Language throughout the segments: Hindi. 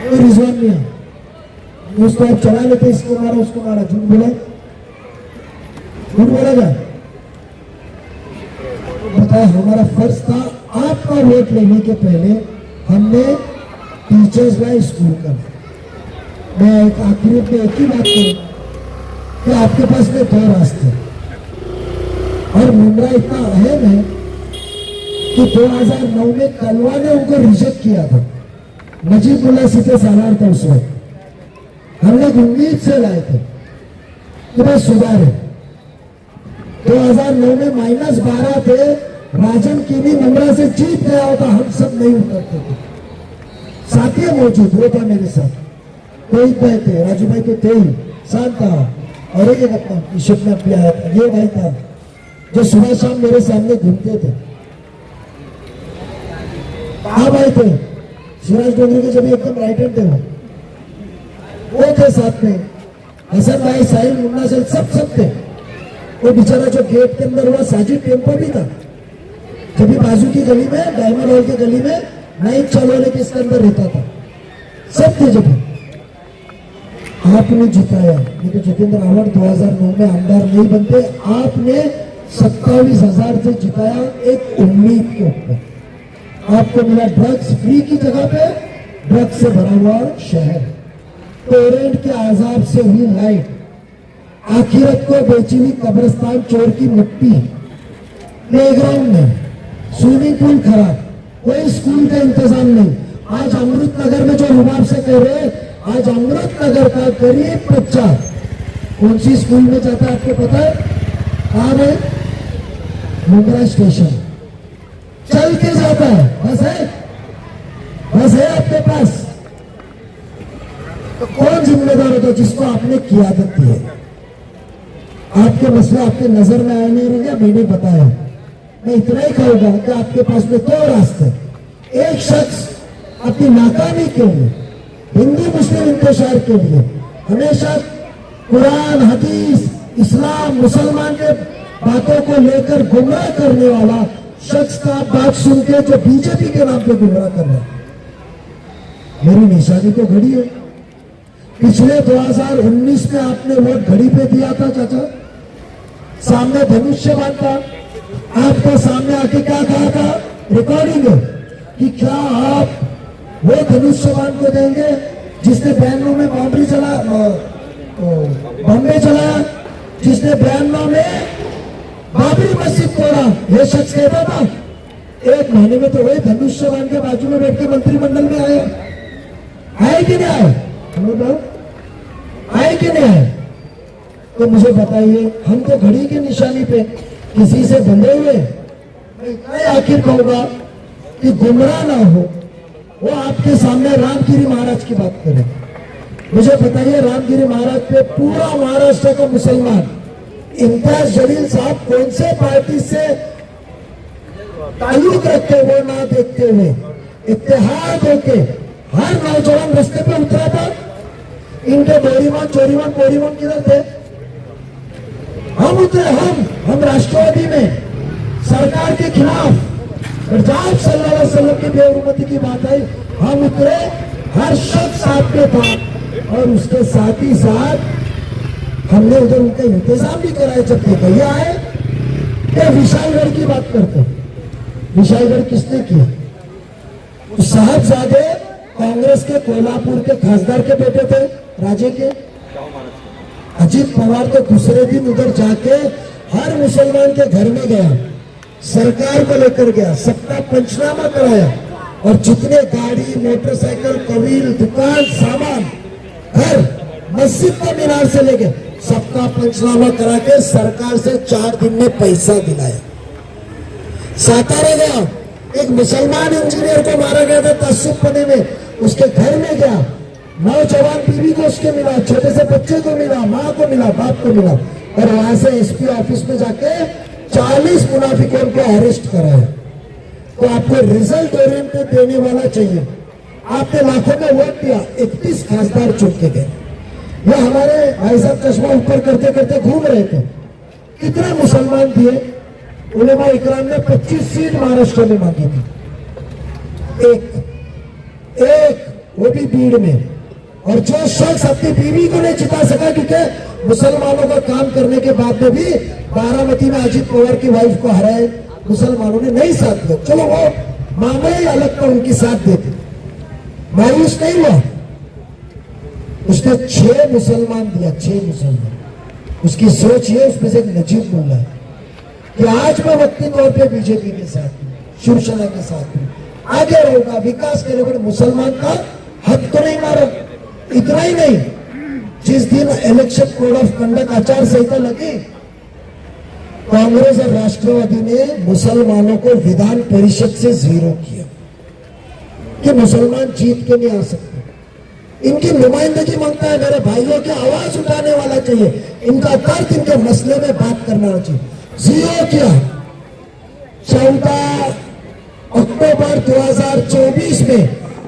रिजवान मियां न्यूज तो आप चला लेते, इसको मारा उसको मारा, झूठ बोला, झूठ बोलेगा। बताया हमारा फर्ज था आपका वोट लेने के पहले हमने टीचर्स लाए स्कूल का। मैं एक आखिरी में एक ही बात करूंगा कि आपके पास में दो रास्ते, और मुंद्रा इतना अहम है कि 2009 में कलवा ने उनको रिजेक्ट किया था। नजीबुल्ला सीधे सालार था उस वक्त, हमने उम्मीद से लाए थे कि भाई सुधारे। 2009 में -12 थे, राजन कीनी मुंद्रा से जीत गया होता, हम सब नहीं उतरते थे। साथी मौजूद वो था मेरे साथ, कोई भाई थे, राजू भाई तो थे ही, शांत था, और एक अपना ईशप में भी आया था, ये भाई था जो सुबह शाम मेरे सामने घूमते थे। आप आए थे सिराज डोगरी के जब एकदम राइट हैंड थे वो थे साथ में, हसन भाई, साहिल, मुन्ना से सब थे। वो बेचारा जो गेट के अंदर हुआ साजिद टेम्पो भी था, जब भी बाजू की गली में, डायमंड हॉल की गली में नाइट चलवाने के इसके अंदर रहता था, सब थे। जब आपने जिताया, लेकिन जितेंद्र आव्हाड 2009 में आमदार नहीं बनते, आपने 27,000 से जिताया एक उम्मीद के ऊपर। आपको मिला ड्रग्स फ्री की जगह पे ड्रग्स से भरा हुआ शहर, पेरेंट के आजाब से हुई लाइट, आखिरत को बेची हुई कब्रिस्तान, चोर की मिट्टी, प्लेग्राउंड में स्विमिंग पूल खराब, कोई स्कूल का इंतजाम नहीं। आज अमृत नगर में जो रुबाब से कह रहे, आज अमृत नगर का गरीब बच्चा कौन सी स्कूल में जाता है आपको पता है? कहां है? मुंद्रा स्टेशन, चल के जाता है। बस है आपके पास, तो कौन जिम्मेदार होता जिसको आपने कियादत दी है? आपके मसले आपके नजर में आए नहीं रहे, मैंने बताया। मैं इतना ही कहूंगा कि आपके पास में दो रास्ते, एक शख्स अपनी नाकामी के लिए, हिंदू मुस्लिम इंतशार के लिए हमेशा कुरान, हदीस, इस्लाम, मुसलमान के बातों को लेकर गुमराह करने वाला शख्स का बात सुन के जो बीजेपी के नाम पे गुमराह कर रहा है, मेरी निशानी तो घड़ी है। पिछले 2019 में आपने वोट घड़ी पे दिया था चाचा, सामने धनुष्य बांधा, आपको सामने आके क्या कहा था, रिकॉर्डिंग है, कि क्या आप वो धनुष्यबान को देंगे जिसने 92 में बाउंड्री बॉम्बे चलाया, जिसने 92 में बाबरी मस्जिद तोड़ा, ये शख्स कहता था। एक महीने में तो वही धनुष्यबान के बाजू में बैठ के मंत्रिमंडल में आए कि नहीं आए? आए कि नहीं आए? तो मुझे बताइए, हम तो घड़ी की निशानी पे किसी से बंधे हुए, मैं आखिर कहूंगा कि गुमराह ना हो, वो आपके सामने रामगिरी महाराज की बात करें। मुझे बताइए, रामगिरी महाराज पे पूरा महाराष्ट्र का मुसलमान इम्तियाज जलील साहब कौन से पार्टी से ताल्लुक रखते हुए ना देखते हुए इत्तेहाद होके हर नौजवान रास्ते पे उतरा था? इनके बोरीमान, चोरीमान, पोरीमान किधर थे? हम उतरे, हम राष्ट्रवादी में सरकार के खिलाफ, और जब सल्लल्लाहु अलैहि वसल्लम की बेहुरमती की बात आई, हम उतरे, हर शख्स साथ में था, और उसके साथ ही साथ हमने उधर उनका इंतजाम भी कराया। जब ये भैया आए, क्या विशालगढ़ की बात करते? विशालगढ़ किसने किया? तो साहबजादे कांग्रेस के कोल्हापुर के खासदार के बेटे थे, राजे के। अजीत पवार तो दूसरे दिन उधर जाके हर मुसलमान के घर में गया, सरकार को लेकर गया, सबका पंचनामा कराया, और जितने गाड़ी, मोटरसाइकिल, कबील, दुकान, सामान, घर, मस्जिद का मीनार से लेके सबका पंचनामा करा के सरकार से 4 दिन में पैसा दिलाया। सातारा गया, एक मुसलमान इंजीनियर को मारा गया था तस्सुबपने में, उसके घर में गया, नौजवान बीवी को उसके मिला, छोटे से बच्चे को मिला, माँ को मिला, बाप को मिला, और वहां से एसपी ऑफिस में जाके 40 मुनाफिकों को अरेस्ट कराया। तो आपको रिजल्ट ओरिएंटेड देने वाला चाहिए। आपने लाखों में वोट दिया, 31 खासदार चुन के गए। ये हमारे भाई साहब चश्मा ऊपर करते करते घूम रहे थे, कितने मुसलमान दिए? उलेमा इकराम ने 25 सीट महाराष्ट्र में मांगी थी, एक वो भी भीड़ में। और जो शख्स अपनी बीवी को नहीं जिता सका क्योंकि मुसलमानों का काम करने के बाद में भी बारामती में अजीत पवार की वाइफ को हराए मुसलमानों ने नहीं साथ दिया। चलो वो मामला ही अलग था, उनकी साथ देते, मायूस नहीं हुआ। उसने 6 मुसलमान दिया, 6 मुसलमान। उसकी सोच ये, उसमें से एक नजीब मुल्ला है कि आज मैं वक्ती तौर पे बीजेपी के साथ हूं, शिवसेना के साथ हूं, आगे रहूंगा, विकास करेगा। मुसलमान का हक तो नहीं मारा। इतना ही नहीं, जिस दिन इलेक्शन कोड ऑफ कंडक्ट आचार संहिता लगी, कांग्रेस और राष्ट्रवादी ने मुसलमानों को विधान परिषद से 0 किया कि मुसलमान जीत के नहीं आ सकते। इनकी नुमाइंदगी मांगता है, मेरे भाइयों की आवाज उठाने वाला चाहिए, इनका दर्द, इनके मसले में बात करना चाहिए। 0 किया। 14 अक्टूबर 2024 में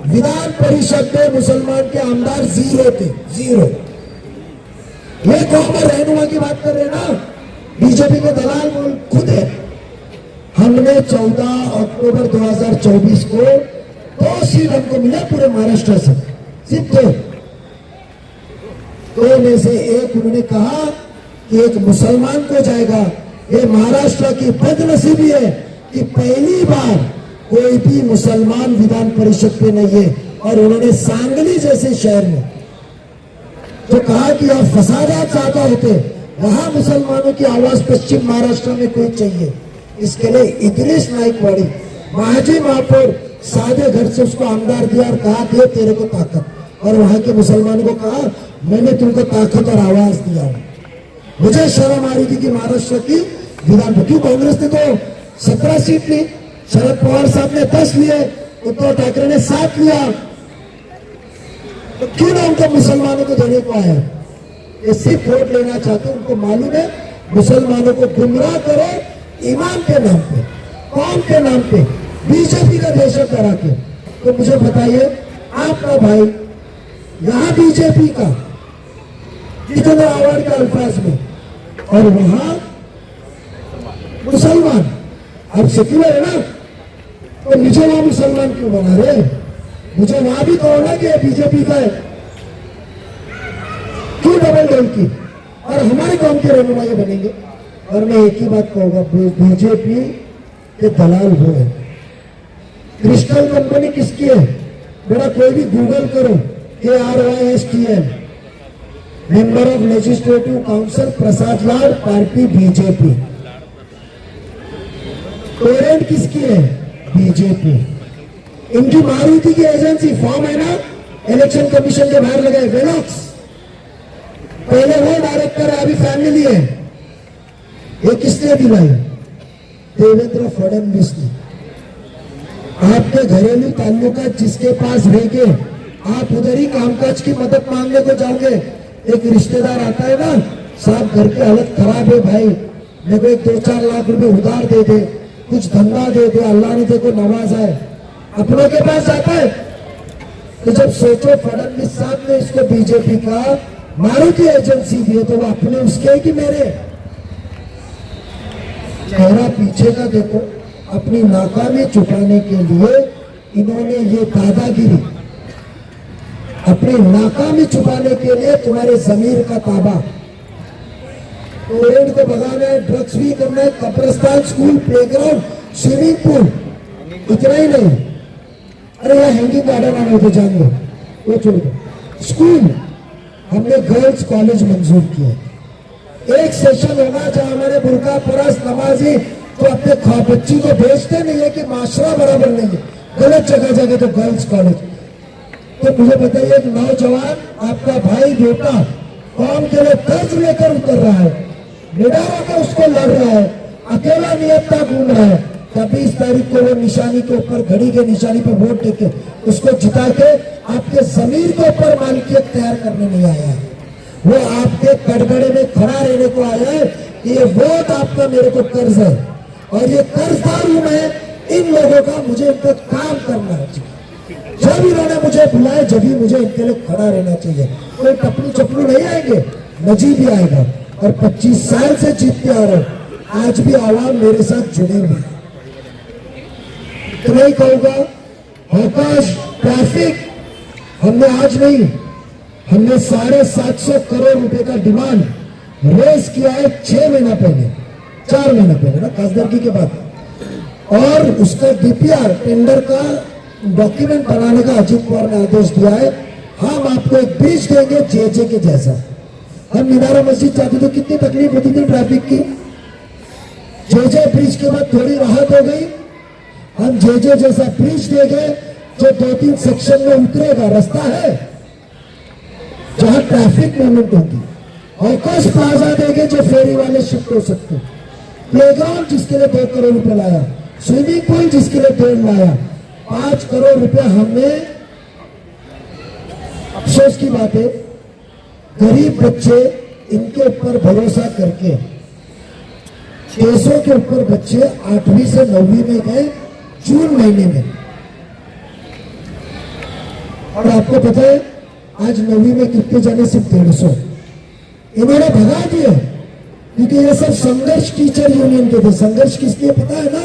विधान परिषद में मुसलमान के आमदार 0 थे, 0। ये कौन रहनुमा की बात कर रहे ना, बीजेपी के दलाल खुद है। हमने 14 अक्टूबर 2024 को 2 सीट हमको मिला पूरे महाराष्ट्र से, सिर्फ 2 में से एक उन्होंने कहा कि एक मुसलमान को जाएगा। ये महाराष्ट्र की बदनसीबी है कि पहली बार कोई भी मुसलमान विधान परिषद पे नहीं है। और उन्होंने सांगली जैसे शहर में जो कहा कि आप फसादात ज्यादा होते, वहां मुसलमानों की आवाज पश्चिम महाराष्ट्र में कोई चाहिए। इसके लिए इदरीस नाइकवाड़ी, महाजी महापौर, सादे घर से उसको आमदार दिया और कहा दे तेरे को ताकत। और वहां के मुसलमानों को कहा मैंने तुमको ताकत और आवाज दिया। मुझे शर्म आ रही थी कि महाराष्ट्र की विधान, क्यों कांग्रेस ने तो 17 सीट ली, शरद पवार साहब ने 10 लिए, उद्धव ठाकरे ने 7 लिया, तो क्यों ना उनको मुसलमानों को देने को आया। ये सिर्फ वोट लेना चाहते, उनको मालूम है मुसलमानों को गुमराह करो ईमान के नाम पे, कौम के नाम पे, बीजेपी का दहशत करा के। तो मुझे बताइए, आपका भाई यहाँ बीजेपी का कितने अवार्ड के अल्फाज में, और वहां मुसलमान, अब सेक्युलर है ना, तो मुझे वहां मुसलमान क्यों बना रहे? मुझे वहां भी कहो ना कि बीजेपी का है, क्यों डबल डोल की? और हमारे कौम के रहनुमाई बनेंगे। और मैं एक ही बात कहूंगा, बीजेपी के दलाल वो है। क्रिस्टल कंपनी किसकी है? बेटा कोई भी गूगल करो, KRYSTL, member of legislative council Prasad Lal, party BJP. Parent किसकी है? बीजेपी। इनकी मारुति की एजेंसी फॉर्म है ना, इलेक्शन कमीशन के बाहर लगाए, वेलॉक्स, पहले वो डायरेक्टर है, अभी फैमिली है। ये किसने दिलाई? देवेंद्र फडणवीस ने। आपके घरेलू ताल्लुकात जिसके पास रह के आप उधर ही कामकाज की मदद मांगने को जाओगे। एक रिश्तेदार आता है ना, साहब घर की हालत खराब है भाई, मेरे को 2-4 लाख रुपए उधार दे दे, कुछ धंधा दे दे, अल्लाह ने देखो नवाजा है, अपनों के पास आता है। तो जब सोचो फडणवीस साहब ने इसको बीजेपी का मारुति एजेंसी दी है, तो वो अपने उसके है कि मेरे? चेहरा पीछे का देखो। अपनी नाकामी छुपाने के लिए इन्होंने ये दादागिरी, अपनी नाकामी छुपाने के लिए तुम्हारे जमीर का ताबा, पेरेंट को भगाना है, ड्रग्स भी करना है, कब्रिस्तान, स्कूल, प्लेग्राउंड, स्विमिंग पूल, इतना ही नहीं। अरे यार हैंगिंग गार्डन आने तो जान लो, वो छोड़ दो। स्कूल हमने गर्ल्स कॉलेज मंजूर किया। एक सेशन होगा जहां हमारे बुर्का परस नमाजी तो अपने बच्ची को भेजते नहीं है कि माशरा बराबर नहीं है, गलत जगह जगह तो गर्ल्स कॉलेज। तो मुझे बताइए, एक नौजवान आपका भाई बेटा कौम के लिए कर्ज लेकर उतर रहा है, निडर होकर उसको लड़ रहा है, अकेला नियत्ता घूम रहा है, 26 तारीख को वो निशानी के ऊपर, घड़ी के निशानी पर वोट देके उसको जिता के आपके जमीर के ऊपर मालिकियत तैयार करने नहीं आया है। वो आपके कटघरे में खड़ा रहने को आया है कि ये वोट आपका मेरे को कर्ज है और ये कर्जदार हूं मैं इन लोगों का, मुझे इन पर काम करना चाहिए। जब इन्होंने मुझे बुलाया, जब भी मुझे इनके लिए खड़ा रहना चाहिए। कोई टपलू चपलू नहीं आएंगे, नजीब ही आएगा। और 25 साल से जीतते आ रहे, आज भी आवाम मेरे साथ जुड़े हुए। इतना ही कहूंगा, आकाश ट्रैफिक हमने आज नहीं, हमने 750 करोड़ रुपए का डिमांड रेस किया है 6 महीना पहले, 4 महीना पहले ना, खासदारकी के बाद। और उसका डीपीआर टेंडर का डॉक्यूमेंट बनाने का अजीत पवार ने आदेश दिया है। हम आपको एक ब्रिज देंगे जेजे के जैसा। हम मीनारा मस्जिद जाते तो कितनी तकलीफ होती थी ट्रैफिक की, जेजे ब्रिज के बाद थोड़ी राहत हो गई। हम जेजे जैसा ब्रिज देंगे जो 2-3 सेक्शन में उतरेगा, रास्ता है जहां ट्रैफिक मूवमेंट होगी। अवकाश प्लाजा देंगे जो फेरी वाले शिफ्ट हो सकते, प्लेग्राउंड जिसके लिए 2 करोड़ रुपए लाया, स्विमिंग पूल जिसके लिए 1.5 लाया, 5 करोड़ रुपए हमने। अफसोस की बात है, गरीब बच्चे इनके ऊपर भरोसा करके 600 के ऊपर बच्चे 8वीं से 9वीं में गए जून महीने में। और आपको पता है आज 9वीं में कितने जाने, सिर्फ 150। इन्होंने भगा दिए क्योंकि ये सब संघर्ष टीचर यूनियन के थे। संघर्ष किसके पता है ना,